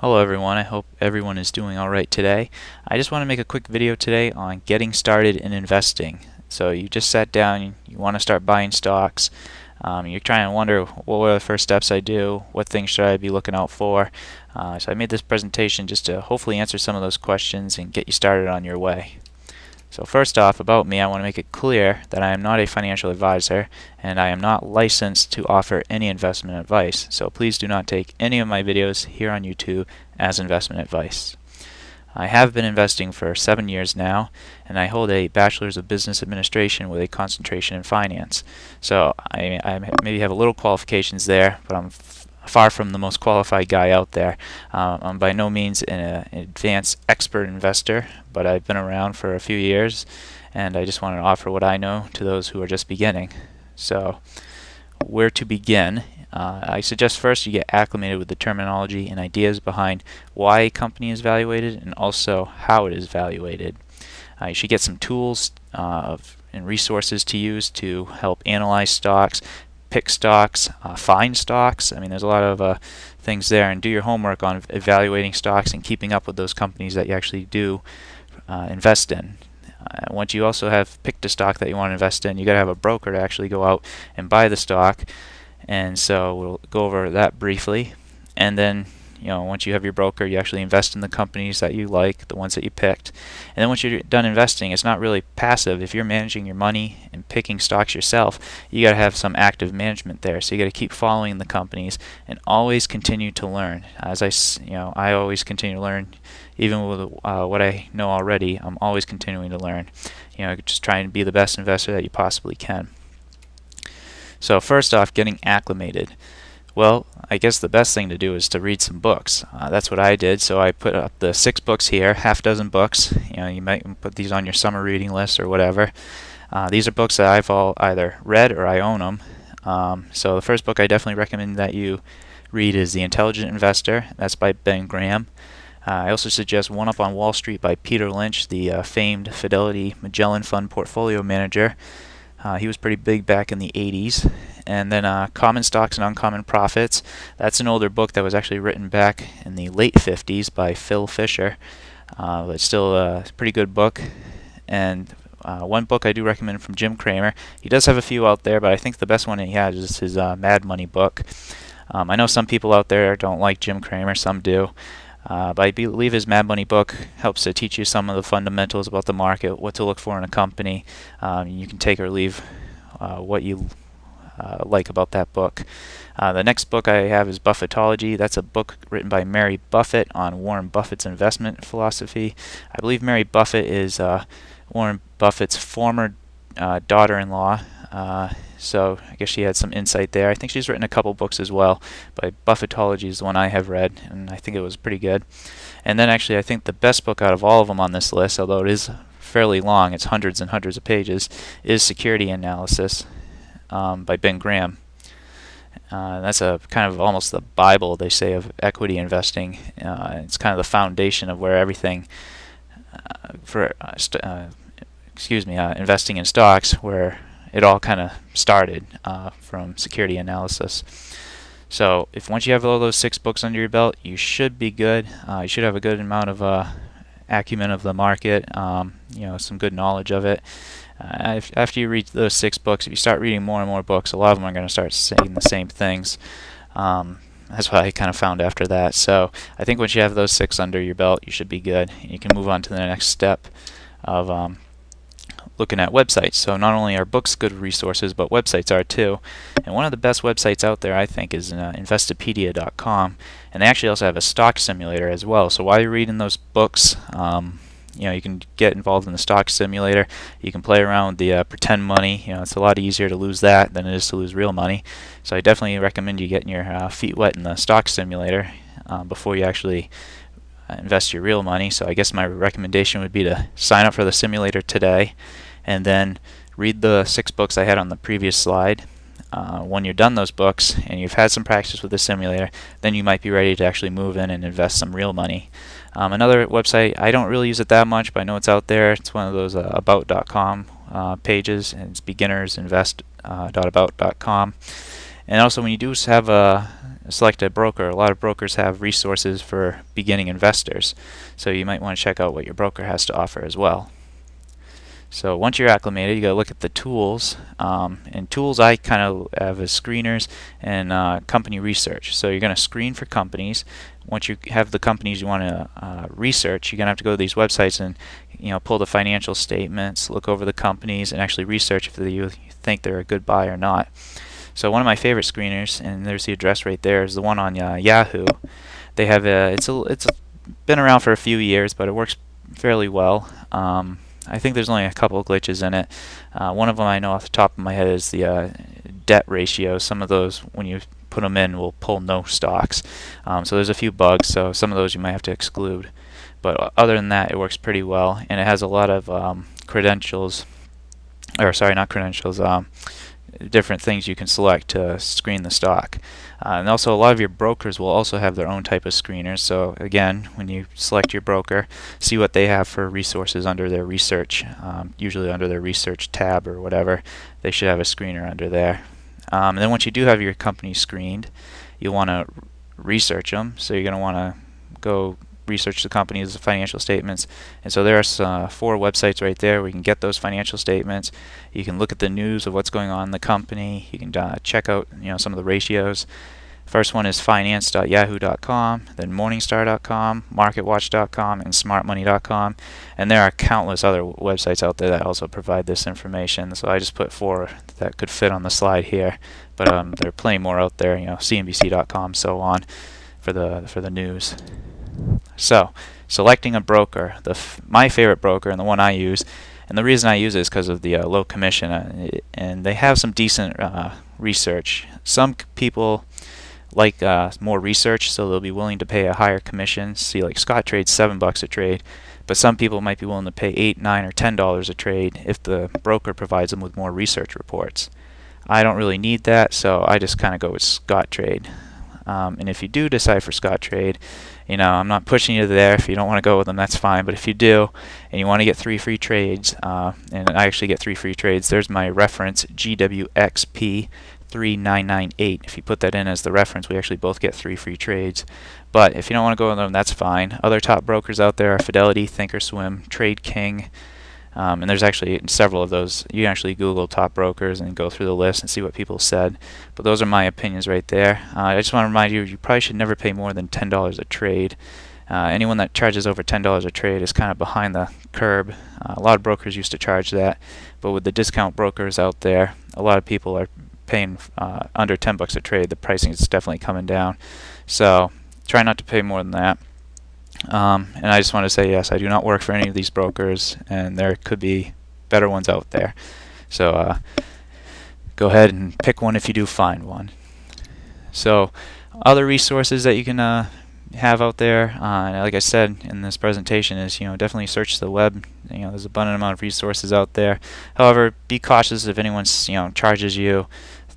Hello everyone, I hope everyone is doing alright today. I just want to make a quick video today on getting started in investing. So you just sat down, you want to start buying stocks, you're trying to wonder what were the first steps I do, what things should I be looking out for. So I made this presentation just to hopefully answer some of those questions and get you started on your way. So first off, about me, I want to make it clear that I am not a financial advisor and I am not licensed to offer any investment advice. So please do not take any of my videos here on YouTube as investment advice. I have been investing for 7 years now, and I hold a Bachelor's of Business Administration with a concentration in finance. So I maybe have a little qualifications there, but I'm far from the most qualified guy out there. I'm by no means an advanced expert investor, but I've been around for a few years, and I just wanted to offer what I know to those who are just beginning. So, where to begin? I suggest first you get acclimated with the terminology and ideas behind why a company is valuated and also how it is valuated. You should get some tools and resources to use to help analyze stocks, pick stocks, find stocks. I mean, there's a lot of things there, and do your homework on evaluating stocks and keeping up with those companies that you actually do invest in. Once you also have picked a stock that you want to invest in, you got to have a broker to actually go out and buy the stock. And so we'll go over that briefly, and then once you have your broker, you actually invest in the companies that you like, the ones that you picked. And then once you're done investing, it's not really passive. If you're managing your money and picking stocks yourself, you got to have some active management there. So you got to keep following the companies and always continue to learn. As I always continue to learn, even with what I know already. I'm always continuing to learn. Just trying to be the best investor that you possibly can. So first off, getting acclimated. Well, I guess the best thing to do is to read some books. That's what I did. So I put up the 6 books here, half dozen books. You might put these on your summer reading list or whatever. These are books that I've all either read or I own them. So the first book I definitely recommend that you read is The Intelligent Investor. That's by Ben Graham. I also suggest One Up on Wall Street by Peter Lynch, the famed Fidelity Magellan Fund portfolio manager. He was pretty big back in the 80s. And then Common Stocks and Uncommon Profits. That's an older book that was actually written back in the late 50s by Phil Fisher. But still a pretty good book. And one book I do recommend from Jim Cramer. He does have a few out there, but I think the best one he has is his Mad Money book. I know some people out there don't like Jim Cramer, some do. But I believe his Mad Money book helps to teach you some of the fundamentals about the market, what to look for in a company. You can take or leave what you like about that book. The next book I have is Buffettology. That's a book written by Mary Buffett on Warren Buffett's investment philosophy. I believe Mary Buffett is Warren Buffett's former daughter-in-law. So I guess she had some insight there. I think she's written a couple books as well, but Buffettology is the one I have read, and I think it was pretty good. And then actually I think the best book out of all of them on this list, although it is fairly long, it's hundreds and hundreds of pages, is Security Analysis by Ben Graham. That's a kind of almost the Bible, they say, of equity investing. It's kind of the foundation of where everything investing in stocks, where it all kind of started from security analysis. So if once you have all those 6 books under your belt, you should be good. You should have a good amount of acumen of the market, some good knowledge of it. After you read those 6 books, if you start reading more and more books, a lot of them are going to start saying the same things. That's what I kind of found after that. So I think once you have those 6 under your belt, you should be good. You can move on to the next step of looking at websites. So not only are books good resources, but websites are too. And one of the best websites out there, I think, is Investopedia.com. And they actually also have a stock simulator as well. So while you're reading those books, you can get involved in the stock simulator. You can play around with the pretend money. It's a lot easier to lose that than it is to lose real money. So I definitely recommend you getting your feet wet in the stock simulator before you actually invest your real money. So I guess my recommendation would be to sign up for the simulator today, and then read the 6 books I had on the previous slide. When you're done those books and you've had some practice with the simulator, then you might be ready to actually move in and invest some real money. Another website, I don't really use it that much, but I know it's out there. It's one of those about.com pages, and it's beginnersinvest.about.com. And also, when you do have select a broker. A lot of brokers have resources for beginning investors, so you might want to check out what your broker has to offer as well. So once you're acclimated, you got to look at the tools. And tools I kind of have as screeners and company research. So you're going to screen for companies. Once you have the companies you want to research, you're going to have to go to these websites and pull the financial statements, look over the companies, and actually research if you think they're a good buy or not. So one of my favorite screeners, and there's the address right there, is the one on Yahoo. They have it's been around for a few years, but it works fairly well. I think there's only a couple of glitches in it. One of them I know off the top of my head is the debt ratio. Some of those, when you put them in, will pull no stocks. So there's a few bugs, so some of those you might have to exclude. But other than that, it works pretty well, and it has a lot of credentials, or sorry, not credentials, different things you can select to screen the stock. And also a lot of your brokers will also have their own type of screeners. So again, when you select your broker, see what they have for resources under their research. Usually under their research tab or whatever, they should have a screener under there. And then once you do have your company screened, you want to research them. So you're going to want to go research the company's financial statements, and so there's 4 websites right there where you can get those financial statements. You can look at the news of what's going on in the company. You can check out some of the ratios. First one is finance.yahoo.com, then morningstar.com, marketwatch.com, and smartmoney.com, and there are countless other websites out there that also provide this information. So I just put 4 that could fit on the slide here, but there are plenty more out there, CNBC.com, so on, for the news. So, selecting a broker, my favorite broker and the one I use, and the reason I use it is because of the low commission, and they have some decent research. Some people like more research, so they'll be willing to pay a higher commission. See, like Scottrade's $7 a trade, but some people might be willing to pay $8, $9, or $10 a trade if the broker provides them with more research reports. I don't really need that, so I just kind of go with Scottrade. And if you do decide for Scottrade, I'm not pushing you there. If you don't want to go with them, that's fine. But if you do, and you want to get 3 free trades, and I actually get 3 free trades, there's my reference, GWXP3998. If you put that in as the reference, we actually both get 3 free trades. But if you don't want to go with them, that's fine. Other top brokers out there are Fidelity, Thinkorswim, TradeKing, and there's actually several of those. You can actually Google top brokers and go through the list and see what people said. But those are my opinions right there. I just want to remind you, you probably should never pay more than $10 a trade. Anyone that charges over $10 a trade is kind of behind the curb. A lot of brokers used to charge that, but with the discount brokers out there, a lot of people are paying under $10 a trade. The pricing is definitely coming down. So try not to pay more than that. And I just want to say, yes, I do not work for any of these brokers, and there could be better ones out there. So go ahead and pick one if you do find one. So other resources that you can have out there, like I said in this presentation, is definitely search the web. There's an abundant amount of resources out there. However, be cautious if anyone charges you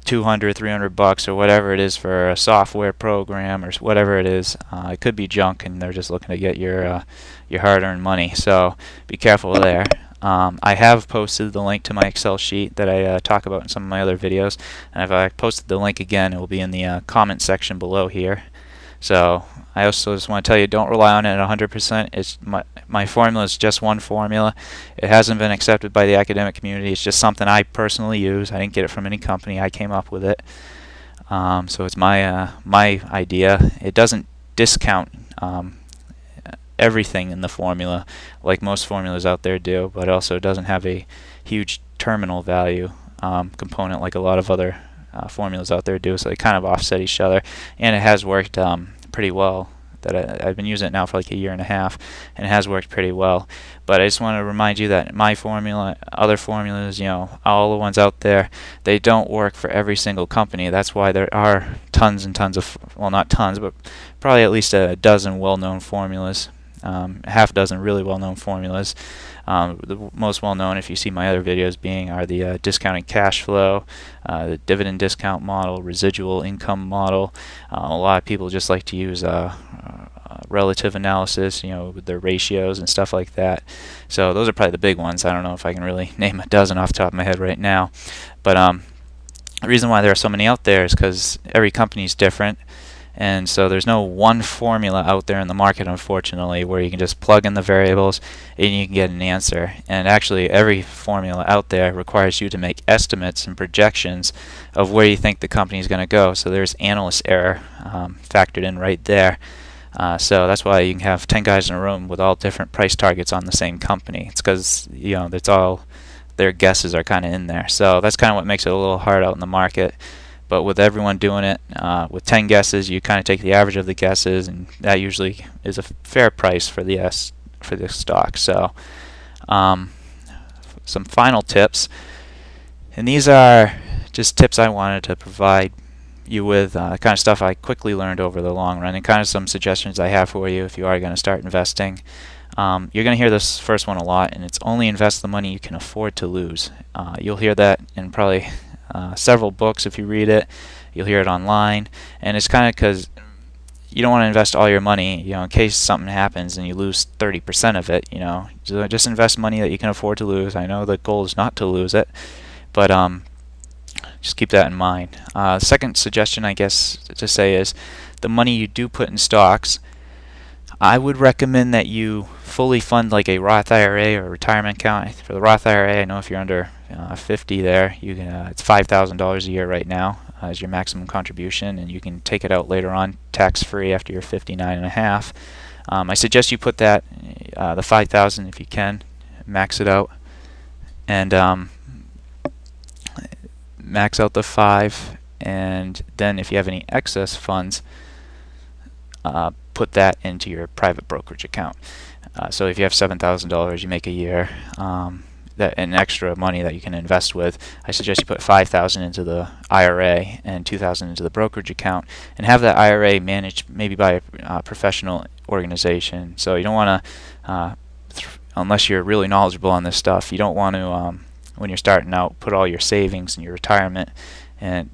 $200, $300 or whatever it is for a software program or whatever it is. It could be junk, and they're just looking to get your hard-earned money. So be careful there. I have posted the link to my Excel sheet that I talk about in some of my other videos, and if I posted the link again, it will be in the comment section below here. So I also just want to tell you, don't rely on it 100%. It's my formula is just one formula. It hasn't been accepted by the academic community. It's just something I personally use. I didn't get it from any company. I came up with it. So it's my idea. It doesn't discount everything in the formula like most formulas out there do, but it also doesn't have a huge terminal value component like a lot of other formulas out there do. So they kind of offset each other, and it has worked pretty well. I've been using it now for like a year and a half, and it has worked pretty well. But I just want to remind you that my formula, other formulas, all the ones out there, they don't work for every single company. That's why there are tons and tons of, well, not tons, but probably at least a dozen well-known formulas, half a dozen really well-known formulas. The most well-known, if you see my other videos, are the discounted cash flow, the dividend discount model, residual income model. A lot of people just like to use relative analysis, with their ratios and stuff like that. So those are probably the big ones. I don't know if I can really name a dozen off the top of my head right now, but the reason why there are so many out there is because every company is different. And so there's no one formula out there in the market, unfortunately, where you can just plug in the variables and you can get an answer. And actually every formula out there requires you to make estimates and projections of where you think the company is going to go. So there's analyst error factored in right there. So that's why you can have 10 guys in a room with all different price targets on the same company. It's because that's all their guesses are kind of in there. So that's kind of what makes it a little hard out in the market. But with everyone doing it, with 10 guesses, you kind of take the average of the guesses, and that usually is a fair price for the stock. So some final tips, and these are just tips I wanted to provide you with, kind of stuff I quickly learned over the long run, and kind of some suggestions I have for you if you are going to start investing. You're going to hear this first one a lot, and it's only invest the money you can afford to lose. You'll hear that in probably several books if you read it. You'll hear it online, and it's kind of because you don't want to invest all your money, in case something happens and you lose 30% of it. Just invest money that you can afford to lose. I know the goal is not to lose it, but just keep that in mind. Second suggestion, I guess, to say is the money you do put in stocks, I would recommend that you fully fund like a Roth IRA or retirement account. For the Roth IRA, I know if you're under 50 there, you can it's $5,000 a year right now as your maximum contribution, and you can take it out later on tax-free after you're 59 and a half. I suggest you put that the $5,000 if you can, max it out, and max out the 5, and then if you have any excess funds, put that into your private brokerage account. So if you have $7,000 you make a year, that an extra money that you can invest with, I suggest you put $5,000 into the IRA and $2,000 into the brokerage account, and have that IRA managed maybe by a professional organization. So you don't want to, unless you're really knowledgeable on this stuff, you don't want to, when you're starting out, put all your savings and your retirement in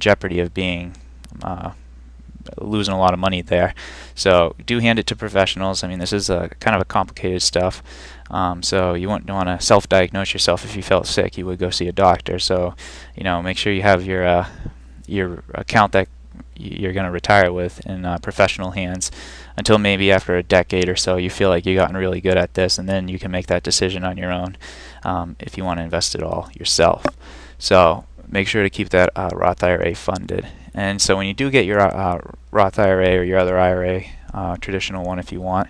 jeopardy of being losing a lot of money there. So do hand it to professionals. I mean, this is kind of a complicated stuff, so you wouldn't want to self-diagnose yourself. If you felt sick, you would go see a doctor. So make sure you have your account that you're going to retire with in professional hands until maybe after a decade or so you feel like you've gotten really good at this, and then you can make that decision on your own if you want to invest it all yourself. So make sure to keep that Roth IRA funded. And so when you do get your Roth IRA or your other IRA, traditional one if you want,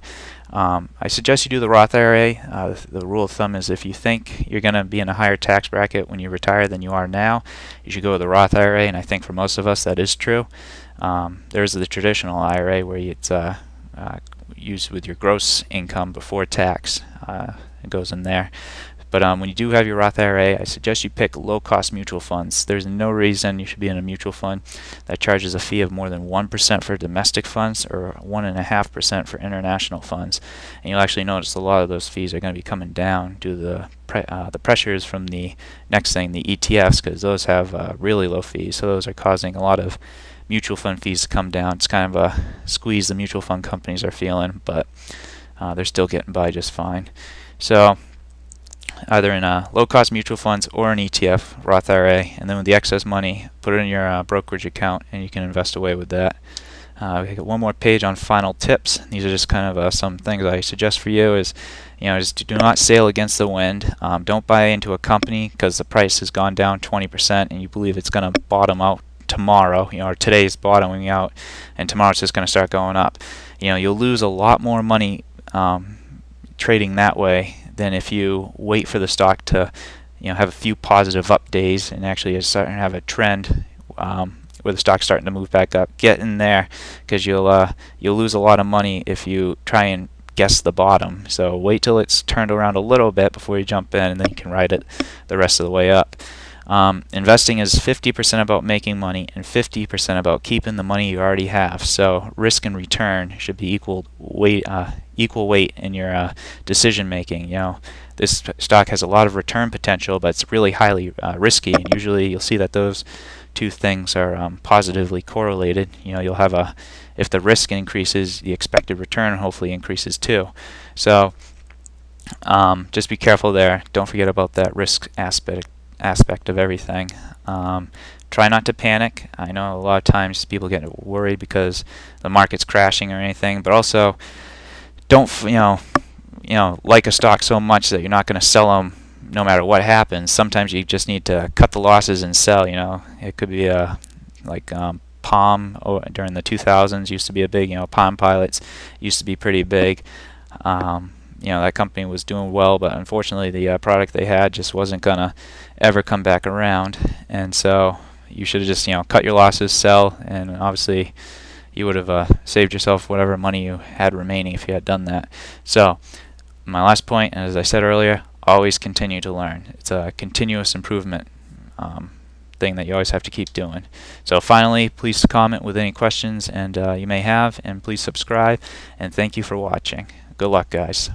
I suggest you do the Roth IRA. The rule of thumb is if you think you're going to be in a higher tax bracket when you retire than you are now, you should go with the Roth IRA, and I think for most of us that is true. There's the traditional IRA where it's used with your gross income before tax. It goes in there. But when you do have your Roth IRA, I suggest you pick low-cost mutual funds. There's no reason you should be in a mutual fund that charges a fee of more than 1% for domestic funds or 1.5% for international funds. And you'll actually notice a lot of those fees are going to be coming down due to the pressures from the next thing, the ETFs, because those have really low fees. So those are causing a lot of mutual fund fees to come down. It's kind of a squeeze the mutual fund companies are feeling, but they're still getting by just fine. So either in low-cost mutual funds or an ETF, Roth IRA, and then with the excess money, put it in your brokerage account, and you can invest away with that. We got one more page on final tips. These are just kind of some things I suggest for you is, just do not sail against the wind. Don't buy into a company because the price has gone down 20% and you believe it's going to bottom out tomorrow, or today's bottoming out, and tomorrow it's just going to start going up. You'll lose a lot more money trading that way than if you wait for the stock to have a few positive up days and actually is starting to have a trend where the stock's starting to move back up. Get in there, because you'll lose a lot of money if you try and guess the bottom. So wait till it's turned around a little bit before you jump in, and then you can ride it the rest of the way up. Investing is 50% about making money and 50% about keeping the money you already have. So risk and return should be equal weight in your decision making. This stock has a lot of return potential, but it's really highly risky, and usually you'll see that those two things are positively correlated. You'll have if the risk increases, the expected return hopefully increases too. So just be careful there. Don't forget about that risk aspect of everything. Try not to panic. I know a lot of times people get worried because the market's crashing or anything, but also don't like a stock so much that you're not going to sell them no matter what happens. Sometimes you just need to cut the losses and sell. It could be like Palm during the 2000s used to be a big. Palm Pilots used to be pretty big. That company was doing well, but unfortunately the product they had just wasn't gonna ever come back around, and so you should have just cut your losses, sell, and obviously you would have saved yourself whatever money you had remaining if you had done that. So my last point, as I said earlier, always continue to learn. It's a continuous improvement thing that you always have to keep doing. So finally, please comment with any questions and you may have, and please subscribe, and thank you for watching. Good luck, guys.